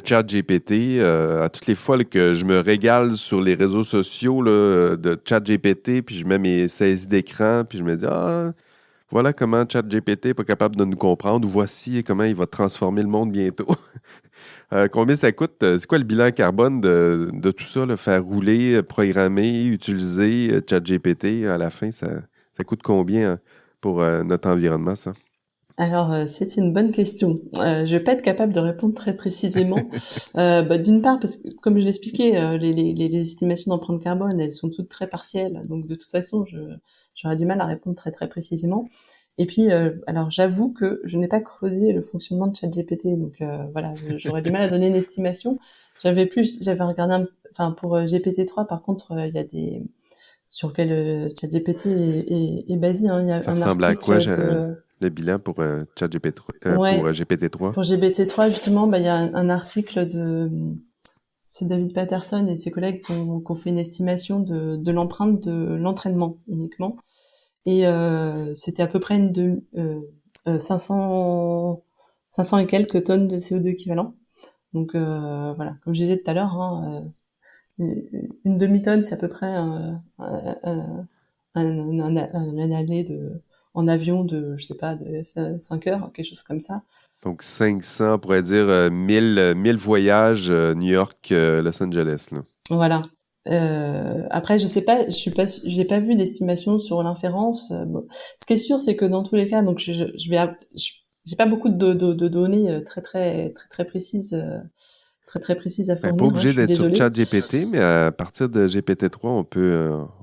ChatGPT? À toutes les fois là, que je me régale sur les réseaux sociaux là, de ChatGPT, puis je mets mes saisies d'écran, puis je me dis, ah, voilà comment ChatGPT n'est pas capable de nous comprendre, ou voici comment il va transformer le monde bientôt. Combien ça coûte? C'est quoi le bilan carbone de tout ça, là, faire rouler, programmer, utiliser ChatGPT à la fin, ça coûte combien pour notre environnement, ça? Alors, c'est une bonne question. Je vais pas être capable de répondre très précisément. D'une part, parce que comme je l'expliquais, les estimations d'empreinte carbone, elles sont toutes très partielles. Donc, de toute façon, j'aurais du mal à répondre très très précisément. Et puis, alors j'avoue que je n'ai pas creusé le fonctionnement de ChatGPT, donc voilà, j'aurais du mal à donner une estimation. J'avais regardé, enfin pour GPT-3, par contre, il y a des sur lequel ChatGPT est basé. Hein, il y a Ça un ressemble à quoi, article de le bilan pour ChatGPT, pour ouais. GPT-3? Pour GPT-3, justement, il y a un article c'est David Patterson et ses collègues qui ont fait une estimation de l'empreinte de l'entraînement uniquement. Et c'était à peu près 500 et quelques tonnes de CO2 équivalent. Donc voilà, comme je disais tout à l'heure, hein, une demi-tonne, c'est à peu près un aller en avion de, je sais pas, de 5 heures, quelque chose comme ça. Donc 500, on pourrait dire 1000 voyages New York, Los Angeles, là. Voilà. Après, je sais pas, j'ai pas vu d'estimation sur l'inférence. Bon. Ce qui est sûr, c'est que dans tous les cas, donc j'ai pas beaucoup de données très précises, très précises à Ben, pas fournir. Hein, je obligé suis d'être sur désolée. ChatGPT, mais à partir de GPT-3,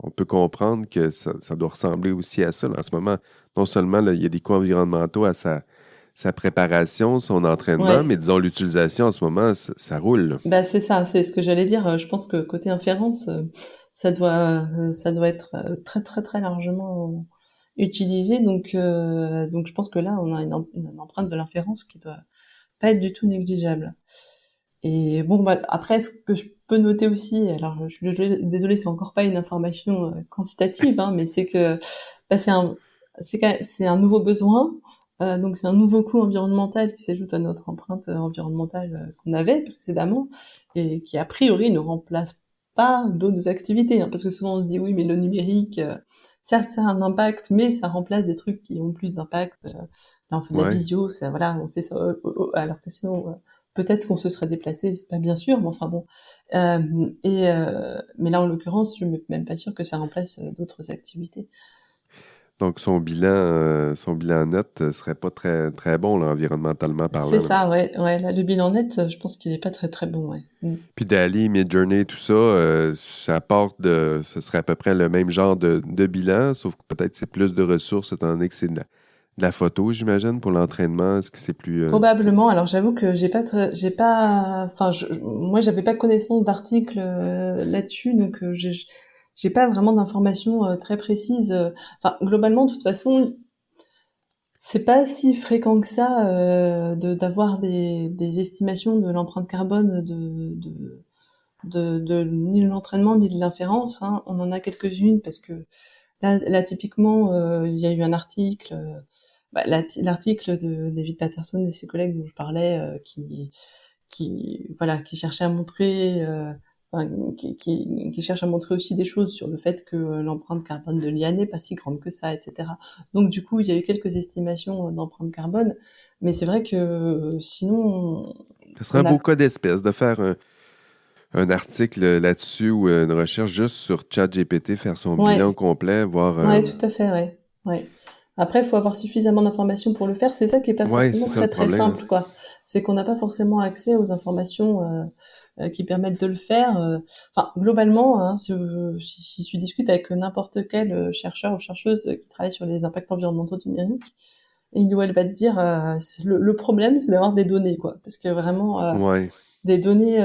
on peut comprendre que ça doit ressembler aussi à ça, là. En ce moment, non seulement là, il y a des coûts environnementaux à sa préparation, son entraînement, Ouais. mais disons l'utilisation en ce moment, ça roule, là. Bah c'est ça, c'est ce que j'allais dire. Je pense que côté inférence, ça doit être très largement utilisé. Donc je pense que là, on a une empreinte de l'inférence qui doit pas être du tout négligeable. Et bon, bah, après, ce que je peux noter aussi, alors je suis désolée, c'est encore pas une information quantitative, hein, mais c'est que bah, c'est un nouveau besoin, donc c'est un nouveau coût environnemental qui s'ajoute à notre empreinte environnementale qu'on avait précédemment et qui a priori ne remplace pas d'autres activités, hein, parce que souvent on se dit oui, mais le numérique, certes ça a un impact, mais ça remplace des trucs qui ont plus d'impact. Là on fait de la Ouais. visio, ça, voilà, on fait ça, alors que sinon peut-être qu'on se serait déplacé, c'est pas bien sûr, mais enfin bon. Mais là, en l'occurrence, je suis même pas sûre que ça remplace d'autres activités. Donc son bilan net serait pas très, très bon, là, environnementalement C'est parlant, là. ça, ouais. Là, le bilan net, je pense qu'il est pas très bon, ouais. Mm. Puis Dali, Midjourney, tout ça, ce serait à peu près le même genre de bilan, sauf que peut-être c'est plus de ressources étant donné que c'est de la photo, j'imagine, pour l'entraînement. Est-ce que c'est plus... Probablement. Alors, j'avoue que enfin, moi, j'avais pas connaissance d'articles là-dessus, donc j'ai pas vraiment d'informations très précises. Enfin, globalement, de toute façon, c'est pas si fréquent que ça d'avoir des estimations de l'empreinte carbone de ni de l'entraînement ni de l'inférence. Hein. On en a quelques-unes parce que là typiquement, il y a eu un article, l'article de David Patterson et ses collègues dont je parlais, qui cherchait à montrer, enfin, qui cherche à montrer aussi des choses sur le fait que l'empreinte carbone de l'IA n'est pas si grande que ça, etc. Donc du coup, il y a eu quelques estimations d'empreinte carbone, mais c'est vrai que sinon, Ce serait un on a, beau cas d'espèce de faire un article là-dessus ou une recherche juste sur ChatGPT, faire son bilan ouais, complet, voir... ouais, tout à fait, ouais, ouais. Après, il faut avoir suffisamment d'informations pour le faire. C'est ça qui est pas Ouais, c'est forcément ça le très problème, hein. simple, quoi. C'est qu'on n'a pas forcément accès aux informations qui permettent de le faire. Enfin, globalement, hein, si tu discutes avec n'importe quel chercheur ou chercheuse qui travaille sur les impacts environnementaux du numérique, il ou elle va te dire le problème, c'est d'avoir des données, quoi. Parce que vraiment, Ouais. des données,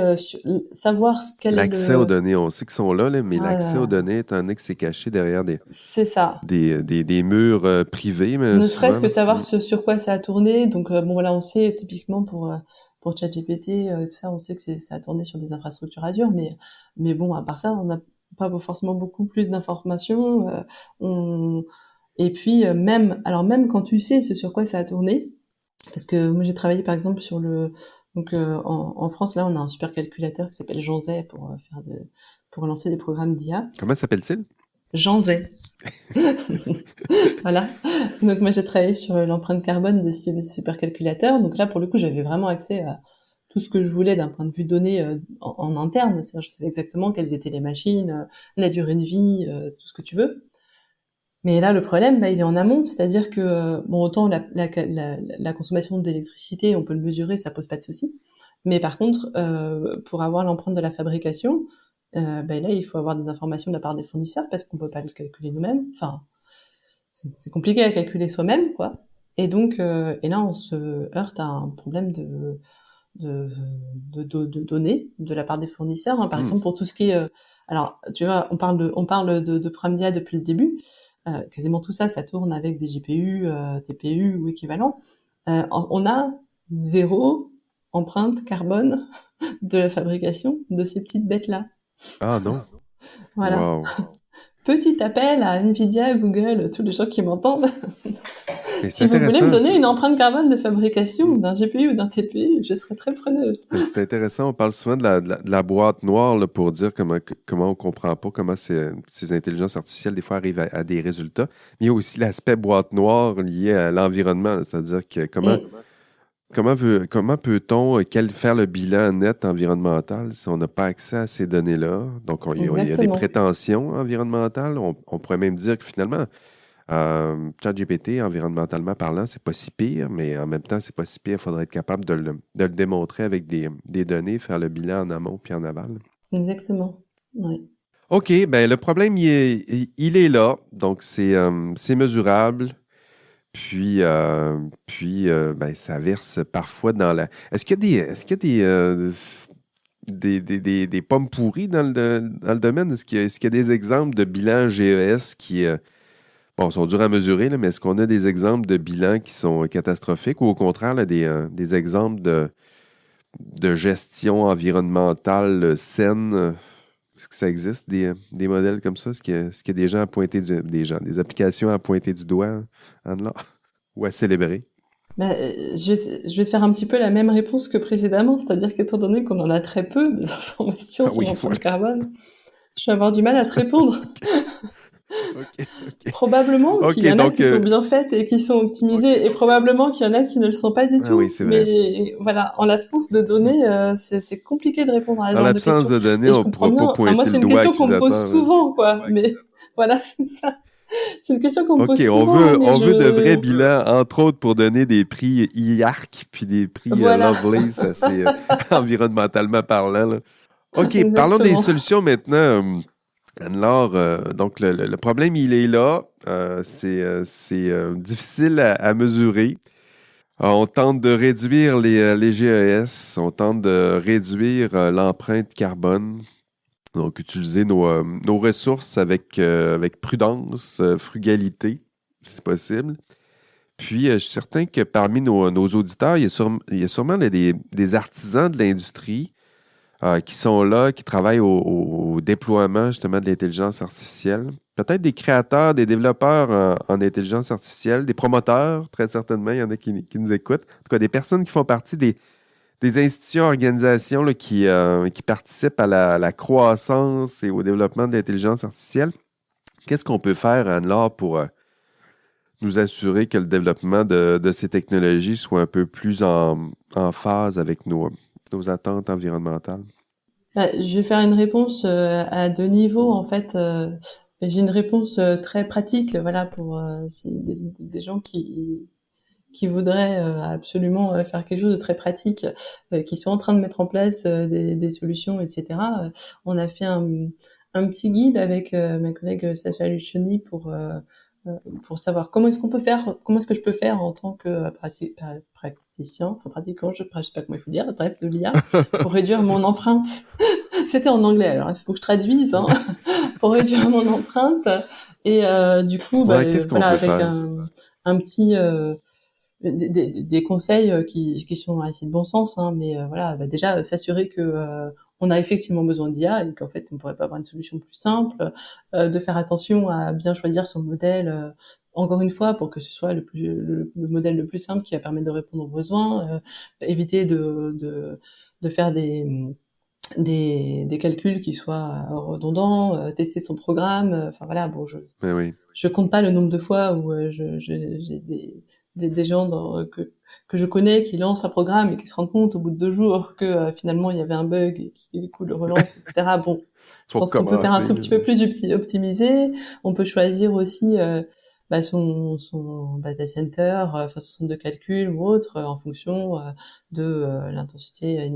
savoir quel est L'accès aux le... données, on sait qu'ils sont là, mais l'accès aux Ah, données, étant donné que c'est caché derrière c'est ça. des murs privés, mais Ne souvent, serait-ce que là. savoir Mm. sur quoi ça a tourné. Donc bon voilà, on sait typiquement pour pour ChatGPT, tout ça, on sait que ça a tourné sur des infrastructures Azure, mais bon, à part ça, on n'a pas forcément beaucoup plus d'informations. Et puis même quand tu sais ce sur quoi ça a tourné, parce que moi j'ai travaillé par exemple sur en France là, on a un supercalculateur qui s'appelle Jean Zay pour lancer des programmes d'IA. Comment s'appelle-t-il? Jean Zay. Voilà. Donc moi j'ai travaillé sur l'empreinte carbone de ce supercalculateur. Donc là pour le coup j'avais vraiment accès à tout ce que je voulais d'un point de vue données en interne. C'est-à-dire, je savais exactement quelles étaient les machines, la durée de vie, tout ce que tu veux. Mais là le problème il est en amont, c'est-à-dire que bon autant la consommation d'électricité on peut le mesurer, ça pose pas de souci. Mais par contre pour avoir l'empreinte de la fabrication, là il faut avoir des informations de la part des fournisseurs parce qu'on peut pas le calculer nous-mêmes. Enfin c'est compliqué à calculer soi-même, quoi. Et donc, et là, on se heurte à un problème de données de la part des fournisseurs. Hein. Par exemple, pour tout ce qui est, alors, tu vois, on parle de Pramdia depuis le début. Quasiment tout ça, ça tourne avec des GPU, TPU ou équivalent. On a 0 empreinte carbone de la fabrication de ces petites bêtes-là. Ah non. Voilà. Wow. Petit appel à Nvidia, Google, tous les gens qui m'entendent. Mais Si vous voulez me donner une empreinte carbone de fabrication d'un GPU ou d'un TPU, je serais très preneuse. C'est intéressant. On parle souvent de la boîte noire là, pour dire comment on comprend pas comment ces intelligences artificielles des fois arrivent à des résultats. Mais il y a aussi l'aspect boîte noire lié à l'environnement, là. C'est-à-dire que comment peut-on faire le bilan net environnemental si on n'a pas accès à ces données-là? Donc, il y a des Exactement. prétentions environnementales. On pourrait même dire que finalement, ChatGPT, environnementalement parlant, c'est pas si pire, mais en même temps, c'est pas si pire. Il faudrait être capable de le démontrer avec des données, faire le bilan en amont puis en aval. Exactement. Oui. OK, ben le problème, il est là. Donc, c'est mesurable. Puis, ça verse parfois dans la. Est-ce qu'il y a des pommes pourries dans le domaine? Est-ce qu'il y a des exemples de bilan GES qui sont durs à mesurer, là, mais est-ce qu'on a des exemples de bilans qui sont catastrophiques ou au contraire là, des exemples de gestion environnementale saine? Est-ce que ça existe des modèles comme ça? Est-ce qu'il y a des gens à pointer des applications à pointer du doigt, Anne-Laure? Ou à célébrer? Je vais te faire un petit peu la même réponse que précédemment, c'est-à-dire qu'étant donné qu'on en a très peu des informations Ah sur oui, l'empreinte voilà. carbone, je vais avoir du mal à te répondre. OK. Probablement qu'il y OK, en a donc, qui sont bien faites et qui sont optimisées, et probablement qu'il y en a qui ne le sont pas du ah oui, tout. c'est vrai. Mais voilà, en l'absence de données, c'est compliqué de répondre à ce En genre de l'absence questions. de données, Et je on ne comprends pourra pas bien. Enfin, moi, pointer c'est le une doigt question qu'on me pose accusateur, hein. souvent, quoi. Mais voilà, c'est ça. C'est une question qu'on me OK, pose on souvent, veut, mais on veut de vrais bilans, entre autres pour donner des prix IARC puis des prix voilà, Lovelace, assez environnementalement parlant, là. OK, parlons des exactement. solutions maintenant. Anne-Laure, donc le problème, il est là. C'est difficile à mesurer. On tente de réduire les GES, on tente de réduire l'empreinte carbone. Donc, utiliser nos ressources avec prudence, frugalité, si c'est possible. Puis, je suis certain que parmi nos auditeurs, il y a sûrement des artisans de l'industrie qui sont là, qui travaillent au déploiement justement de l'intelligence artificielle. Peut-être des créateurs, des développeurs en intelligence artificielle, des promoteurs, très certainement, il y en a qui nous écoutent. En tout cas, des personnes qui font partie des institutions, organisations là, qui participent à la croissance et au développement de l'intelligence artificielle. Qu'est-ce qu'on peut faire, Anne-Laure, pour nous assurer que le développement de ces technologies soit un peu plus en phase avec nos attentes environnementales? Je vais faire une réponse à deux niveaux en fait. J'ai une réponse très pratique, voilà, pour des gens qui voudraient absolument faire quelque chose de très pratique, qui sont en train de mettre en place des solutions, etc. On a fait un petit guide avec ma collègue Sacha Lucioni pour savoir comment est-ce que je peux faire en tant que praticien, enfin pratiquant, je sais pas comment il faut dire, bref, de l'IA, pour réduire mon empreinte. C'était en anglais, alors il faut que je traduise, hein, pour réduire mon empreinte. Et du coup, Ouais, qu'est-ce qu'on voilà, peut avec faire? un petit des conseils qui sont assez de bon sens, hein, mais voilà, bah, déjà s'assurer que on a effectivement besoin d'IA et qu'en fait on pourrait pas avoir une solution plus simple, de faire attention à bien choisir son modèle, encore une fois pour que ce soit le modèle le plus simple qui va permettre de répondre aux besoins, éviter de faire des calculs qui soient redondants, tester son programme, enfin voilà, bon Ben oui. je compte pas le nombre de fois où j'ai des gens que je connais qui lancent un programme et qui se rendent compte au bout de 2 jours que finalement il y avait un bug et qui du coup le relance, etc. Bon, je Pour pense qu'on peut faire un commencer. tout petit peu plus optimisé. On peut choisir aussi bah, son data center, enfin son centre de calcul ou autre, en fonction de l'intensité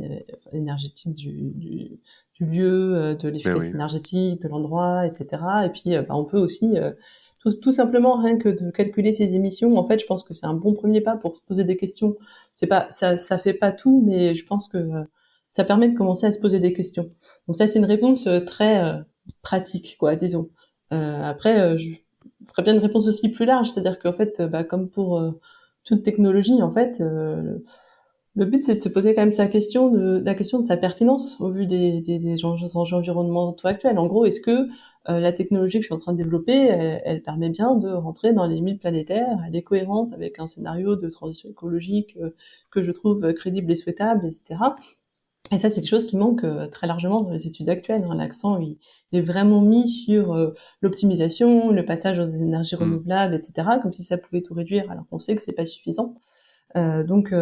énergétique du lieu, de Ben oui. l'efficacité énergétique, de l'endroit, etc. Et puis, bah, on peut aussi tout simplement rien que de calculer ses émissions. En fait, je pense que c'est un bon premier pas pour se poser des questions. C'est pas ça fait pas tout, mais je pense que ça permet de commencer à se poser des questions. Donc ça, c'est une réponse très pratique, quoi, disons. Après, je ferais bien une réponse aussi plus large, c'est-à-dire qu'en fait, bah, comme pour toute technologie, en fait, le but, c'est de se poser quand même la question de sa pertinence au vu des enjeux environnementaux actuels. En gros, est-ce que la technologie que je suis en train de développer, elle permet bien de rentrer dans les limites planétaires, elle est cohérente avec un scénario de transition écologique que je trouve crédible et souhaitable, etc. Et ça, c'est quelque chose qui manque très largement dans les études actuelles, hein. L'accent il est vraiment mis sur l'optimisation, le passage aux énergies Hmm. renouvelables, etc., comme si ça pouvait tout réduire, alors qu'on sait que c'est pas suffisant. Donc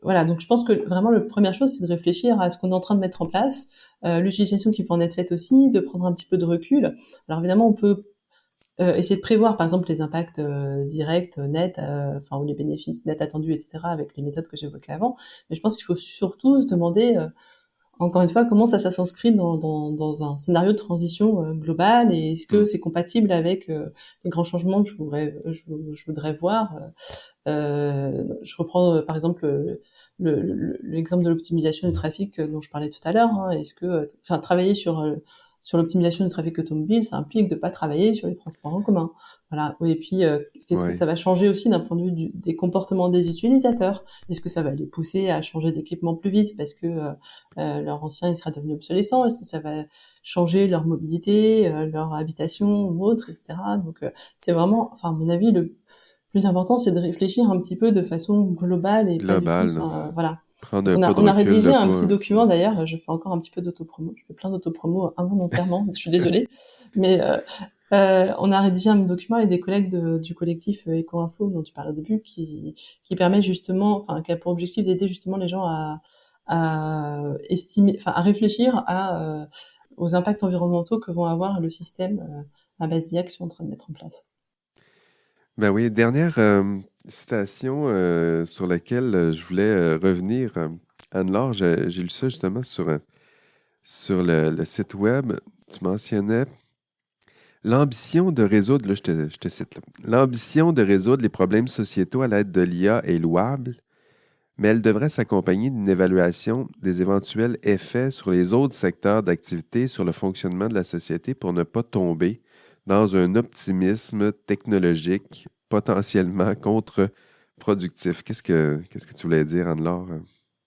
voilà, donc je pense que vraiment la première chose, c'est de réfléchir à ce qu'on est en train de mettre en place, l'utilisation qui peut en être faite aussi, de prendre un petit peu de recul. Alors évidemment, on peut essayer de prévoir, par exemple, les impacts directs, nets, enfin ou les bénéfices nets attendus, etc., avec les méthodes que j'évoquais avant. Mais je pense qu'il faut surtout se demander encore une fois, comment ça s'inscrit dans un scénario de transition global et est-ce que Hmm. c'est compatible avec les grands changements que je voudrais voir. Je reprends par exemple l'exemple de l'optimisation du trafic dont je parlais tout à l'heure, hein. Est-ce que, enfin, travailler sur l'optimisation du trafic automobile, ça implique de pas travailler sur les transports en commun. Voilà. Oui, et puis, qu'est-ce que Ouais. ça va changer aussi d'un point de vue des comportements des utilisateurs? Est-ce que ça va les pousser à changer d'équipement plus vite parce que leur ancien il sera devenu obsolescent? Est-ce que ça va changer leur mobilité, leur habitation ou autre, etc. Donc, c'est vraiment, enfin, à mon avis, le plus important, c'est de réfléchir un petit peu de façon globale et pas du tout, Global, là. ça, voilà. Prendre Donc un peu de on a recul, rédigé là, un pas. petit document d'ailleurs. Je fais encore un petit peu d'autopromo. Je fais plein d'autopromo involontairement. Je suis désolée, mais on a rédigé un document avec des collègues du collectif Eco-Info dont tu parlais au début, qui permet justement, enfin, qui a pour objectif d'aider justement les gens à estimer, enfin, à réfléchir aux impacts environnementaux que vont avoir le système à base d'IA qu'ils sont en train de mettre en place. Ben oui, dernière citation sur laquelle je voulais revenir. Anne-Laure, j'ai lu ça justement sur le site web. Tu mentionnais l'ambition de résoudre, là, je te cite, là. L'ambition de résoudre les problèmes sociétaux à l'aide de l'IA est louable, mais elle devrait s'accompagner d'une évaluation des éventuels effets sur les autres secteurs d'activité, sur le fonctionnement de la société pour ne pas tomber dans un optimisme technologique potentiellement contre-productif. Qu'est-ce que tu voulais dire, Anne-Laure,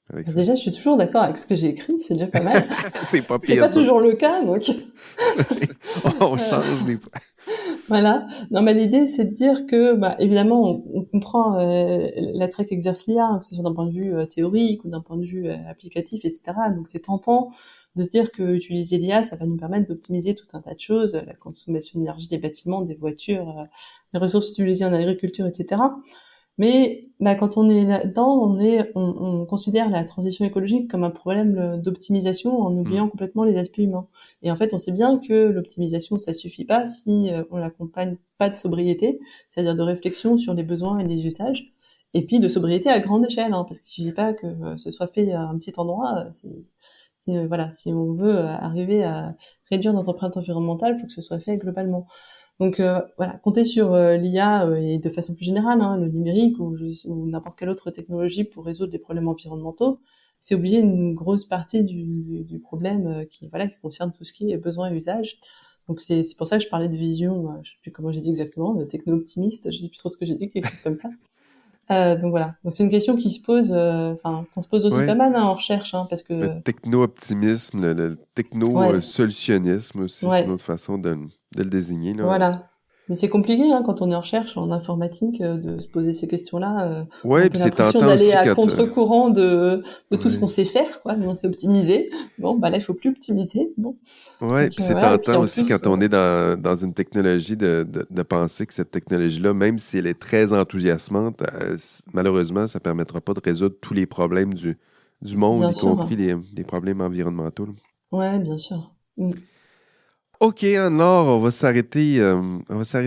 avec ça? Déjà, je suis toujours d'accord avec ce que j'ai écrit, c'est déjà pas mal. C'est pas C'est pire, pas ça. toujours le cas, donc On euh, change des fois. voilà. Non, mais l'idée, c'est de dire que, bah, évidemment, on comprend l'attrait qu'exerce l'IA, que ce soit d'un point de vue théorique ou d'un point de vue applicatif, etc. Donc, c'est tentant de se dire que utiliser l'IA, ça va nous permettre d'optimiser tout un tas de choses, la consommation d'énergie des bâtiments, des voitures, les ressources utilisées en agriculture, etc. Mais bah, quand on est là-dedans, on considère la transition écologique comme un problème d'optimisation en Hmm. oubliant complètement les aspects humains. Et en fait, on sait bien que l'optimisation, ça suffit pas si on l'accompagne pas de sobriété, c'est-à-dire de réflexion sur les besoins et les usages, et puis de sobriété à grande échelle, hein, parce qu'il suffit pas que ce soit fait à un petit endroit. Voilà, si on veut arriver à réduire notre empreinte environnementale, il faut que ce soit fait globalement. Donc voilà, compter sur l'IA et de façon plus générale, hein, le numérique ou n'importe quelle autre technologie pour résoudre les problèmes environnementaux, c'est oublier une grosse partie du problème qui concerne tout ce qui est besoin et usage. Donc c'est pour ça que je parlais de vision, je sais plus comment j'ai dit exactement, de techno-optimiste, je sais plus trop ce que j'ai dit, quelque chose comme ça. Donc voilà. Donc c'est une question qui se pose, enfin qu'on se pose aussi pas Ouais. mal en recherche, parce Le que techno-optimisme, le ouais, techno-solutionnisme aussi, c'est une ouais, autre façon de le désigner, là. voilà. Mais c'est compliqué quand on est en recherche en informatique de se poser ces questions-là. On a un Ouais, peu puis c'est l'impression tentant d'aller aussi à quand... contre-courant de tout ce qu'on ouais. sait faire, quoi. Nous on sait optimiser. Bon, bah là il faut plus optimiser. Bon, Ouais, donc puis c'est voilà. Et puis tentant en aussi plus, quand on est dans une technologie de penser que cette technologie-là, même si elle est très enthousiasmante, malheureusement, ça ne permettra pas de résoudre tous les problèmes du monde, bien y sûr, compris les problèmes environnementaux, là. ouais, bien sûr. Mm. OK, Anne-Laure, on va s'arrêter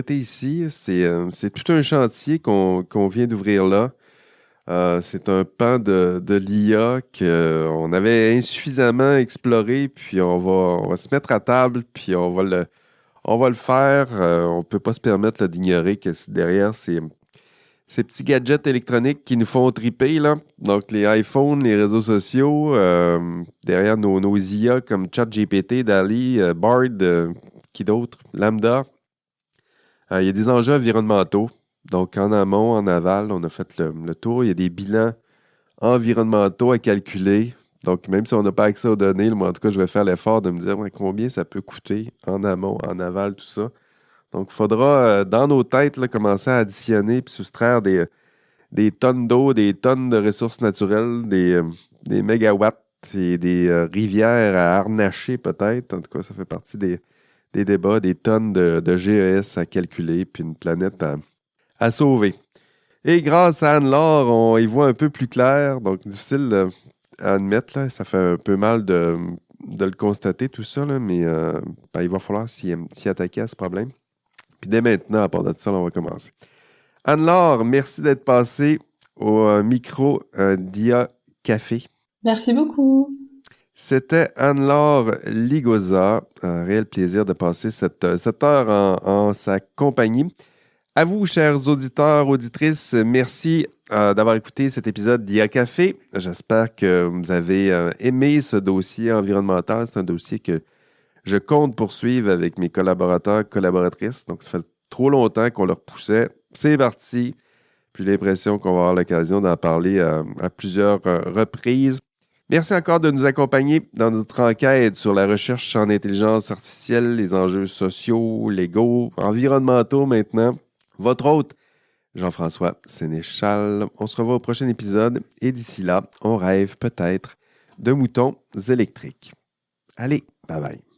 ici. C'est tout un chantier qu'on vient d'ouvrir là. C'est un pan de l'IA qu'on avait insuffisamment exploré, puis on va se mettre à table, puis on va le faire. On ne peut pas se permettre là, d'ignorer que derrière ces petits gadgets électroniques qui nous font triper, là. Donc, les iPhones, les réseaux sociaux, derrière nos IA comme ChatGPT, DALL-E, Bard, qui d'autre, Lambda. Il y a des enjeux environnementaux. Donc, en amont, en aval, on a fait le tour. Il y a des bilans environnementaux à calculer. Donc, même si on n'a pas accès aux données, moi, en tout cas, je vais faire l'effort de me dire ouais, combien ça peut coûter en amont, en aval, tout ça. Donc, il faudra, dans nos têtes, là, commencer à additionner puis soustraire des tonnes d'eau, des tonnes de ressources naturelles, des mégawatts et des rivières à harnacher, peut-être. En tout cas, ça fait partie des débats, des tonnes de GES à calculer, puis une planète à sauver. Et grâce à Anne-Laure, on y voit un peu plus clair, donc difficile à admettre, là. Ça fait un peu mal de le constater, tout ça, là, mais ben, il va falloir s'y attaquer à ce problème. Puis dès maintenant, à part de ça, on va commencer. Anne-Laure, merci d'être passée au micro d'IA Café. Merci beaucoup. C'était Anne-Laure Ligoza. Un réel plaisir de passer cette heure en sa compagnie. À vous, chers auditeurs, auditrices, merci d'avoir écouté cet épisode d'IA Café. J'espère que vous avez aimé ce dossier environnemental. C'est un dossier que je compte poursuivre avec mes collaborateurs, collaboratrices. Donc, ça fait trop longtemps qu'on leur poussait. C'est parti. J'ai l'impression qu'on va avoir l'occasion d'en parler à plusieurs reprises. Merci encore de nous accompagner dans notre enquête sur la recherche en intelligence artificielle, les enjeux sociaux, légaux, environnementaux maintenant. Votre hôte, Jean-François Sénéchal. On se revoit au prochain épisode et d'ici là, on rêve peut-être de moutons électriques. Allez, bye bye.